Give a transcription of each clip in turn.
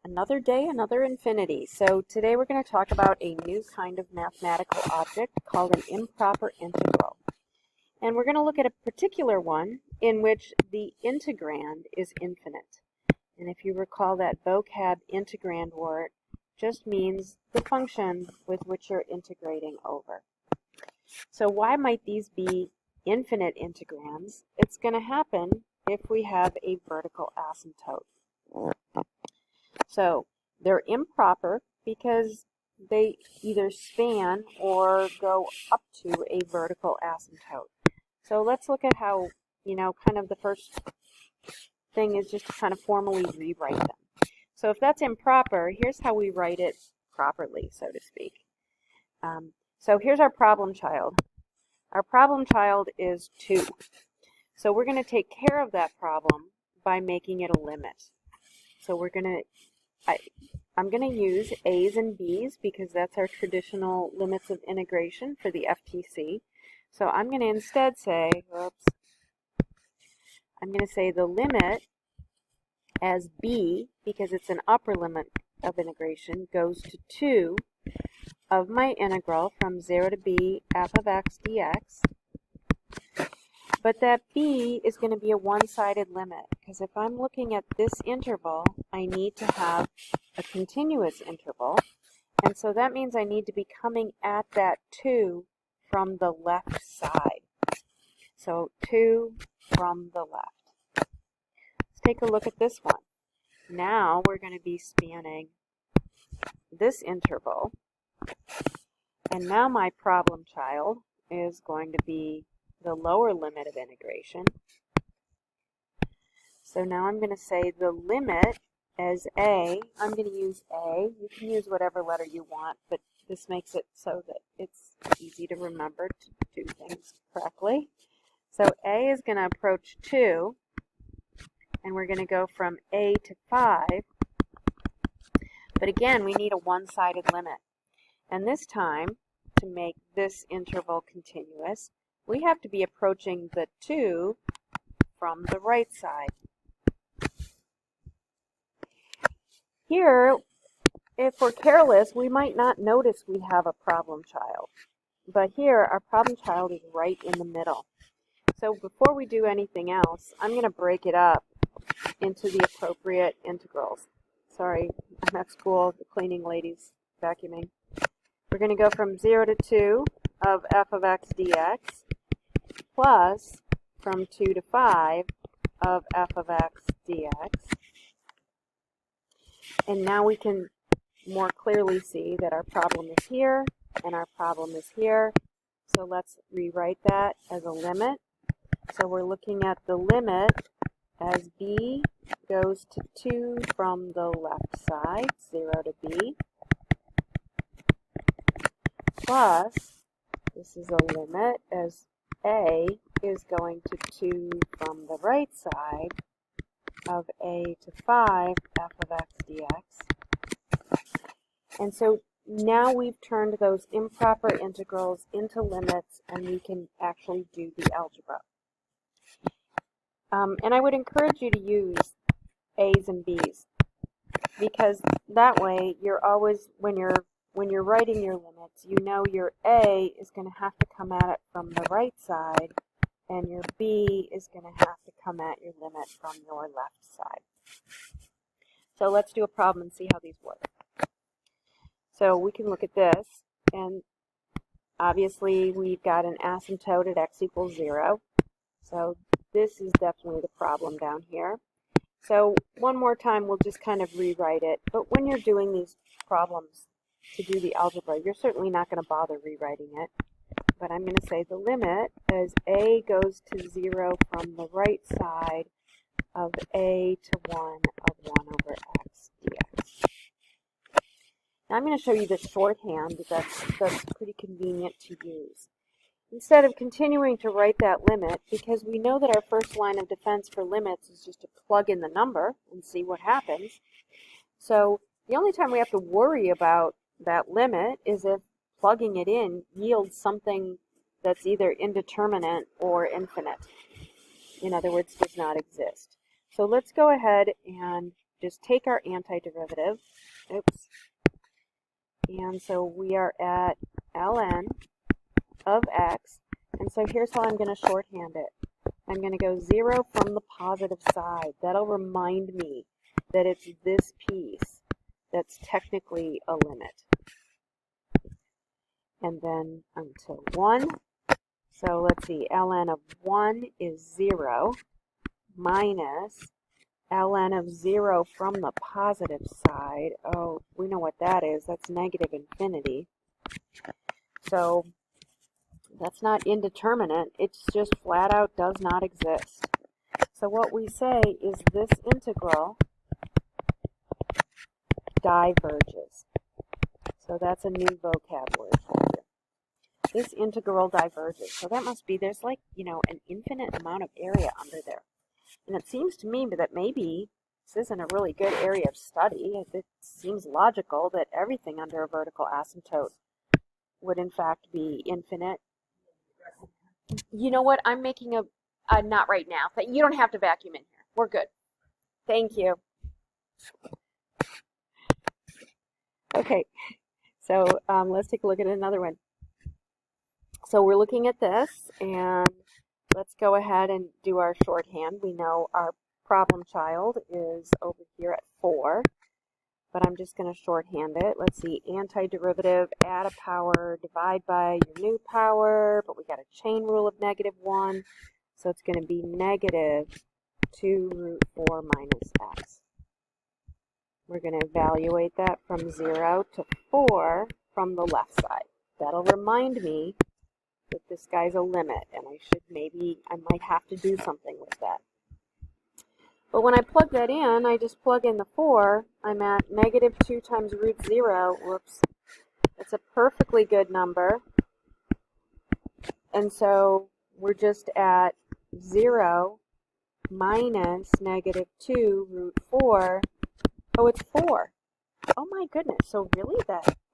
Another day, another infinity. So today we're going to talk about a new kind of mathematical object called an improper integral. And we're going to look at a particular one in which the integrand is infinite. And if you recall, that vocab integrand word just means the function with which you're integrating over. So why might these be infinite integrands? It's going to happen if we have a vertical asymptote. So they're improper because they either span or go up to a vertical asymptote. So let's look at how, kind of the first thing is just to kind of formally rewrite them. So if that's improper, here's how we write it properly, so to speak. So here's our problem child. Our problem child is 2. So we're going to take care of that problem by making it a limit. So I'm going to use A's and B's because that's our traditional limits of integration for the FTC. So I'm going to instead say, I'm going to say the limit as B, because it's an upper limit of integration, goes to 2 of my integral from 0 to b f of x dx. But that b is going to be a one-sided limit, because if I'm looking at this interval, I need to have a continuous interval. And so that means I need to be coming at that 2 from the left side. So 2 from the left. Let's take a look at this one. Now we're going to be spanning this interval. And now my problem child is going to be the lower limit of integration. So now I'm going to say the limit as A. I'm going to use A. You can use whatever letter you want, but this makes it so that it's easy to remember to do things correctly. So A is going to approach 2, and we're going to go from A to 5. But again, we need a one-sided limit. And this time, to make this interval continuous, we have to be approaching the 2 from the right side. Here, if we're careless, we might not notice we have a problem child. But here, our problem child is right in the middle. So before we do anything else, I'm going to break it up into the appropriate integrals. Sorry, I'm at school, the cleaning lady's vacuuming. We're going to go from 0 to 2 of f of x dx plus from 2 to 5 of f of x dx. And now we can more clearly see that our problem is here and our problem is here. So let's rewrite that as a limit. So we're looking at the limit as b goes to 2 from the left side, 0 to b, plus, this is a limit as a is going to 2 from the right side of a to 5 f of x dx. And so now we've turned those improper integrals into limits, and we can actually do the algebra. And I would encourage you to use A's and B's, because that way you're always, when you're writing your limits, you know your A is going to have to come at it from the right side, and your B is going to have to come at your limit from your left side. So let's do a problem and see how these work. So we can look at this, and obviously we've got an asymptote at x equals 0. So this is definitely the problem down here. So one more time, we'll just kind of rewrite it. But when you're doing these problems to do the algebra, you're certainly not going to bother rewriting it. But I'm going to say the limit as a goes to 0 from the right side of a to 1 of 1 over x dx. Now I'm going to show you the shorthand that's pretty convenient to use. Instead of continuing to write that limit, because we know that our first line of defense for limits is just to plug in the number and see what happens. So the only time we have to worry about that limit is if plugging it in yields something that's either indeterminate or infinite. In other words, does not exist. So let's go ahead and just take our antiderivative. Oops. And so we are at ln of x. And so here's how I'm going to shorthand it. I'm going to go 0 from the positive side. That'll remind me that it's this piece that's technically a limit. And then until 1. So let's see, ln of 1 is 0 minus ln of 0 from the positive side. Oh, we know what that is. That's negative infinity. So that's not indeterminate. It's just flat out does not exist. So what we say is this integral diverges. So that's a new vocab word for you. This integral diverges. So that must be, there's like, an infinite amount of area under there. And it seems to me that maybe this isn't a really good area of study. It seems logical that everything under a vertical asymptote would in fact be infinite. You know what? I'm making a not right now. You don't have to vacuum in here. We're good. Thank you. Okay, so let's take a look at another one. So we're looking at this, and let's go ahead and do our shorthand. We know our problem child is over here at 4, but I'm just going to shorthand it. Let's see, antiderivative, add a power, divide by your new power, but we got a chain rule of -1, so it's going to be negative 2 root 4 minus x. We're going to evaluate that from 0 to 4 from the left side. That'll remind me that this guy's a limit, and I might have to do something with that. But when I plug that in, I just plug in the 4, I'm at -2 times root 0. Whoops. It's a perfectly good number. And so we're just at 0 minus -2 root 4. Oh, it's 4. Oh my goodness. So really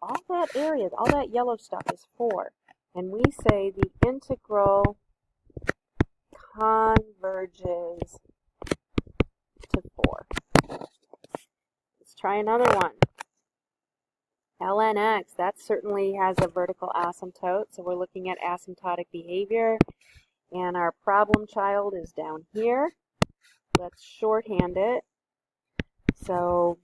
all that area, all that yellow stuff is 4. And we say the integral converges to 4. Let's try another one. ln x, that certainly has a vertical asymptote. So we're looking at asymptotic behavior. And our problem child is down here. Let's shorthand it. So,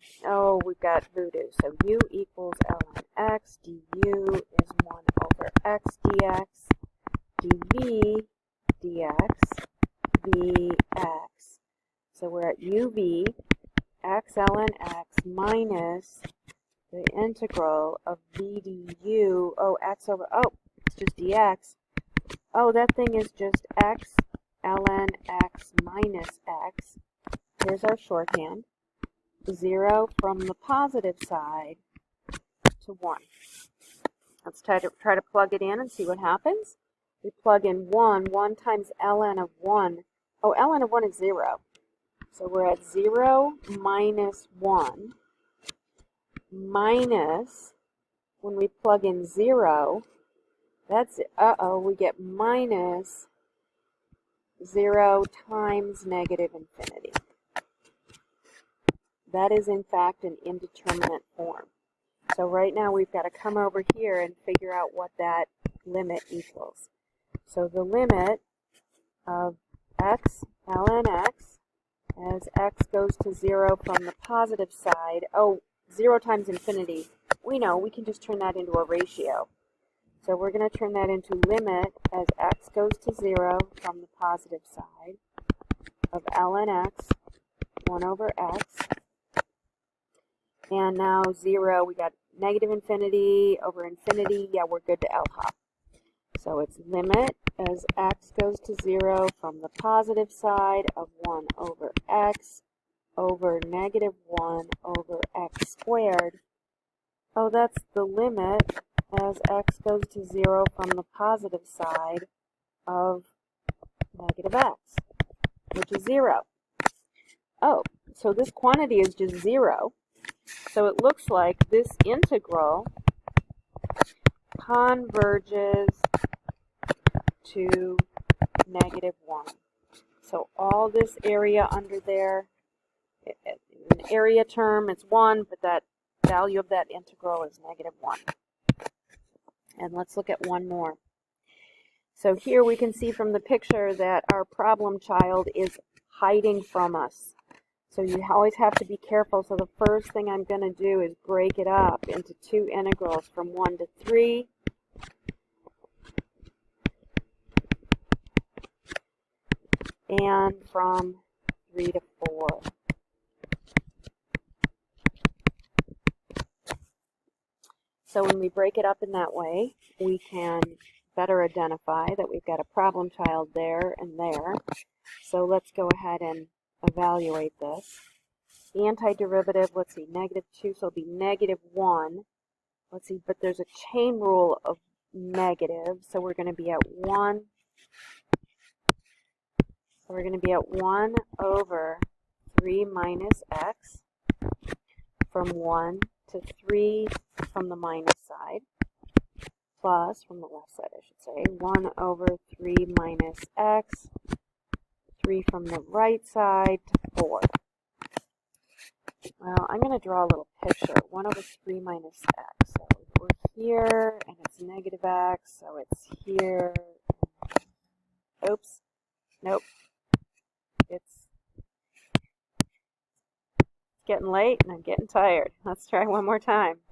we've got voodoo. So u equals ln x, du is 1 over x dx, dv dx, vx. So we're at uv, x ln x minus the integral of v du, x over, it's just dx. That thing is just x ln x minus x. Here's our shorthand. 0 from the positive side to 1. Let's try to plug it in and see what happens. We plug in 1 times ln of 1. Ln of 1 is 0. So we're at 0 minus 1 minus, when we plug in 0, that's, we get minus 0 times negative infinity. That is, in fact, an indeterminate form. So right now we've got to come over here and figure out what that limit equals. So the limit of x ln x, as x goes to 0 from the positive side, 0 times infinity, we know we can just turn that into a ratio. So we're going to turn that into limit as x goes to 0 from the positive side of ln x, 1 over x. And now 0, we got negative infinity over infinity. Yeah, we're good to LHOP. So it's limit as x goes to 0 from the positive side of 1 over x over -1 over x squared. That's the limit as x goes to 0 from the positive side of negative x, which is 0. So this quantity is just 0. So it looks like this integral converges to -1. So all this area under there in area term, it's 1, but that value of that integral is -1. And let's look at one more. So here we can see from the picture that our problem child is hiding from us. So you always have to be careful. So the first thing I'm going to do is break it up into two integrals from 1 to 3. And from 3 to 4. So when we break it up in that way, we can better identify that we've got a problem child there and there. So let's go ahead and evaluate this. Antiderivative, let's see, -2, so it'll be -1. Let's see, but there's a chain rule of negative, so we're going to be at 1. So we're going to be at 1 over 3 minus x from 1 to 3 from the minus side, plus, from the left side I should say, 1 over 3 minus x, 3 from the right side to 4. Well, I'm going to draw a little picture. 1 over 3 minus x. So we're here, and it's -x, so it's here. Oops. Nope. It's getting late, and I'm getting tired. Let's try one more time.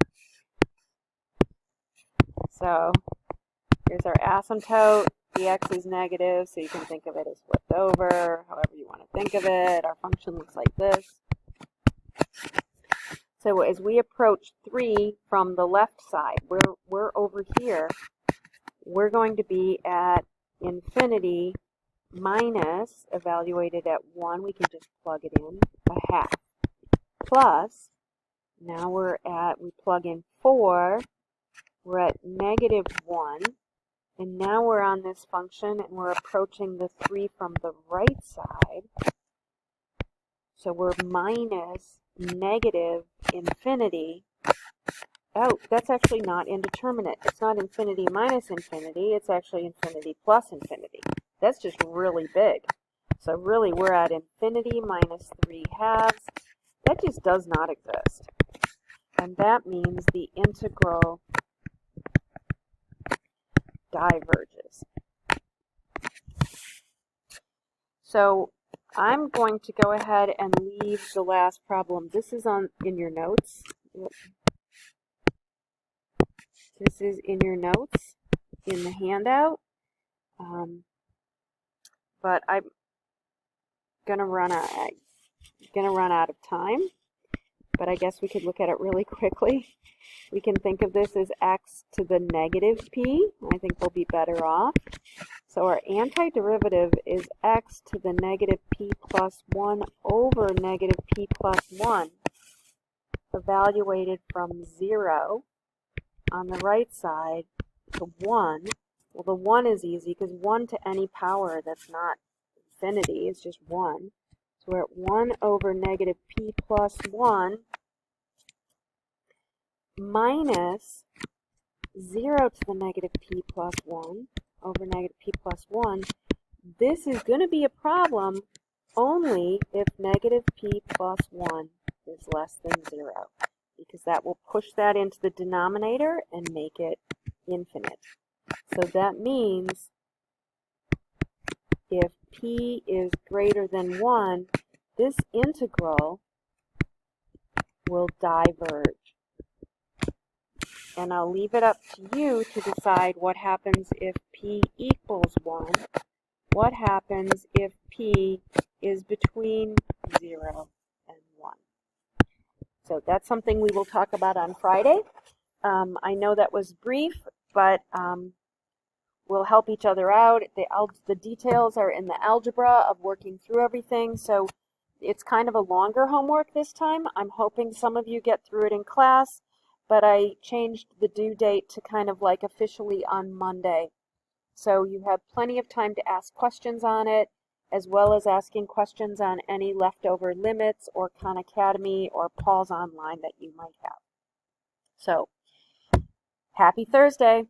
So here's our asymptote. The x is negative, so you can think of it as flipped over, however you want to think of it. Our function looks like this. So as we approach 3 from the left side, we're over here, we're going to be at infinity minus, evaluated at 1, we can just plug it in, a half. Plus, now we plug in 4, we're at -1, and now we're on this function and we're approaching the 3 from the right side. So we're minus negative infinity. Oh, that's actually not indeterminate. It's not infinity minus infinity. It's actually infinity plus infinity. That's just really big. So really we're at infinity minus 3 halves. That just does not exist. And that means the integral diverges. So I'm going to go ahead and leave the last problem. This is in your notes. This is in your notes in the handout. But I'm gonna run out of time. But I guess we could look at it really quickly. We can think of this as x to the -p. I think we'll be better off. So our antiderivative is x to the -p plus 1 over -p plus 1, evaluated from 0 on the right side to 1. Well, the 1 is easy because 1 to any power that's not infinity is just 1. So we're at 1 over -p plus 1 minus 0 to the -p plus 1 over -p plus 1. This is going to be a problem only if -p plus 1 is less than 0, because that will push that into the denominator and make it infinite. So that means if p is greater than 1, this integral will diverge. And I'll leave it up to you to decide what happens if p equals 1. What happens if p is between 0 and 1? So that's something we will talk about on Friday. I know that was brief, but we'll help each other out. The details are in the algebra of working through everything, so it's kind of a longer homework this time. I'm hoping some of you get through it in class, but I changed the due date to kind of like officially on Monday. So you have plenty of time to ask questions on it, as well as asking questions on any leftover limits or Khan Academy or Paul's Online that you might have. So, happy Thursday!